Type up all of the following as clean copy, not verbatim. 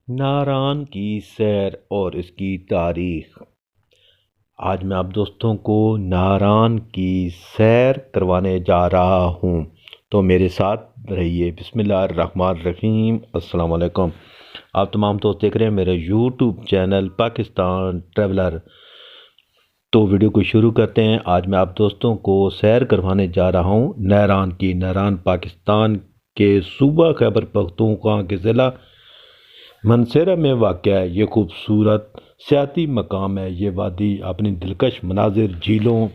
ناران کی سیر اور اس کی تاریخ۔ آج میں آپ دوستوں کو ناران کی سیر کروانے جا رہا ہوں، تو میرے ساتھ رہیے۔ بسم اللہ الرحمن الرحیم۔ السلام علیکم۔ آپ تمام دوست دیکھ رہے ہیں میرے یوٹیوب چینل پاکستان ٹریولر۔ تو ویڈیو کو شروع کرتے ہیں۔ آج میں آپ دوستوں کو سیر کروانے جا رہا ہوں ناران کی۔ ناران پاکستان کے صوبہ خیبر پختونخوا کے ضلع منسیرہ میں واقع ہے۔ یہ خوبصورت سیاحتی مقام ہے۔ یہ وادی اپنی دلکش مناظر، جھیلوں،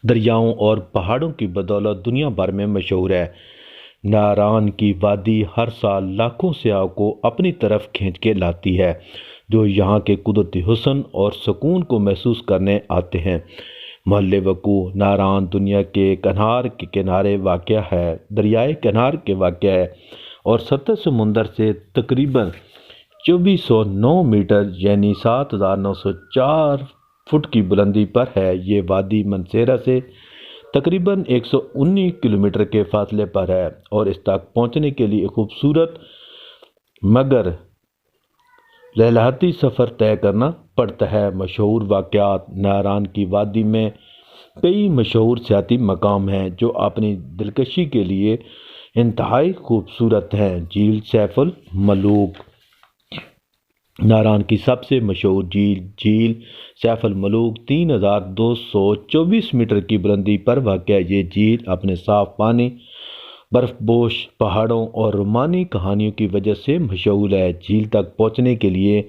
دریاؤں اور پہاڑوں کی بدولت دنیا بھر میں مشہور ہے۔ ناران کی وادی ہر سال لاکھوں سیاحوں کو اپنی طرف کھینچ کے لاتی ہے، جو یہاں کے قدرتی حسن اور سکون کو محسوس کرنے آتے ہیں۔ محل وقوع ناران دنیا کے کنار کے کنارے واقع ہے، دریائے کنار کے واقع ہے اور سطح سمندر سے تقریباً 2409 میٹر یعنی 7904 فٹ کی بلندی پر ہے۔ یہ وادی منسیرہ سے تقریباً 119 کلومیٹر کے فاصلے پر ہے اور اس تک پہنچنے کے لیے خوبصورت مگر لہلاتی سفر طے کرنا پڑتا ہے۔ مشہور واقعات ناران کی وادی میں کئی مشہور سیاحتی مقام ہیں جو اپنی دلکشی کے لیے انتہائی خوبصورت ہیں۔ جھیل سیف الملوک ناران کی سب سے مشہور جھیل سیف الملوک 3224 میٹر کی بلندی پر واقع ہے۔ یہ جھیل اپنے صاف پانی، برف پوش پہاڑوں اور رومانی کہانیوں کی وجہ سے مشہور ہے۔ جھیل تک پہنچنے کے لیے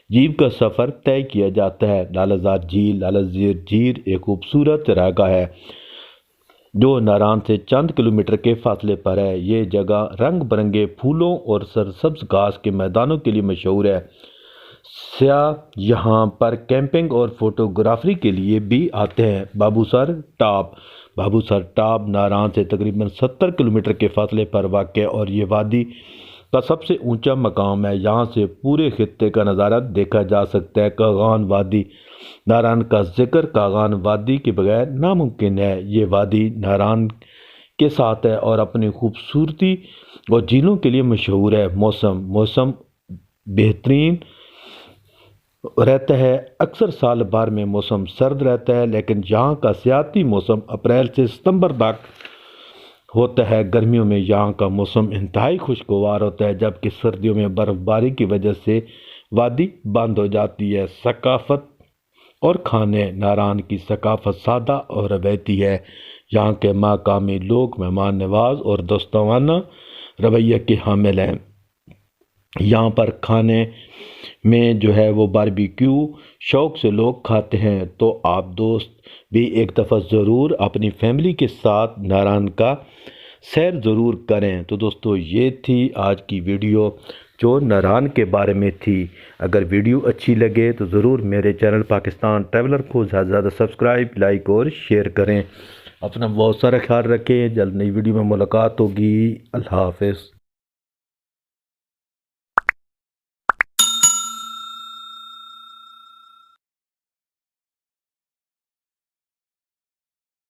جیپ کا سفر طے کیا جاتا ہے۔ لالہ زار جھیل لالہ زار جھیل ایک خوبصورت چراگاہ ہے جو ناران سے چند کلومیٹر کے فاصلے پر ہے۔ یہ جگہ رنگ برنگے پھولوں اور سرسبز گھاس کے میدانوں کے لیے مشہور ہے۔ سیاح یہاں پر کیمپنگ اور فوٹوگرافی کے لیے بھی آتے ہیں۔ بابوسر ٹاپ بابوسر ٹاپ ناران سے تقریباً 70 کلومیٹر کے فاصلے پر واقع ہے اور یہ وادی کا سب سے اونچا مقام ہے۔ یہاں سے پورے خطے کا نظارہ دیکھا جا سکتا ہے۔ کاغان وادی ناران کا ذکر کاغان وادی کے بغیر ناممکن ہے۔ یہ وادی ناران کے ساتھ ہے اور اپنی خوبصورتی اور جھیلوں کے لیے مشہور ہے۔ موسم بہترین رہتا ہے۔ اکثر سال بھر میں موسم سرد رہتا ہے، لیکن یہاں کا سیاحتی موسم اپریل سے ستمبر تک ہوتا ہے۔ گرمیوں میں یہاں کا موسم انتہائی خوشگوار ہوتا ہے، جبکہ سردیوں میں برف باری کی وجہ سے وادی بند ہو جاتی ہے۔ ثقافت اور کھانے ناران کی ثقافت سادہ اور روایتی ہے۔ یہاں کے مقامی لوگ مہمان نواز اور دوستانہ رویے کے حامل ہیں۔ یہاں پر کھانے میں وہ باربیکیو شوق سے لوگ کھاتے ہیں، تو آپ دوست بھی ایک دفعہ ضرور اپنی فیملی کے ساتھ ناران کا سیر ضرور کریں۔ تو دوستو یہ تھی آج کی ویڈیو جو ناران کے بارے میں تھی۔ اگر ویڈیو اچھی لگے تو ضرور میرے چینل پاکستان ٹریولر کو زیادہ سے زیادہ سبسکرائب، لائک اور شیئر کریں۔ اپنا بہت سارا خیال رکھیں۔ جلد نئی ویڈیو میں ملاقات ہوگی۔ اللہ حافظ۔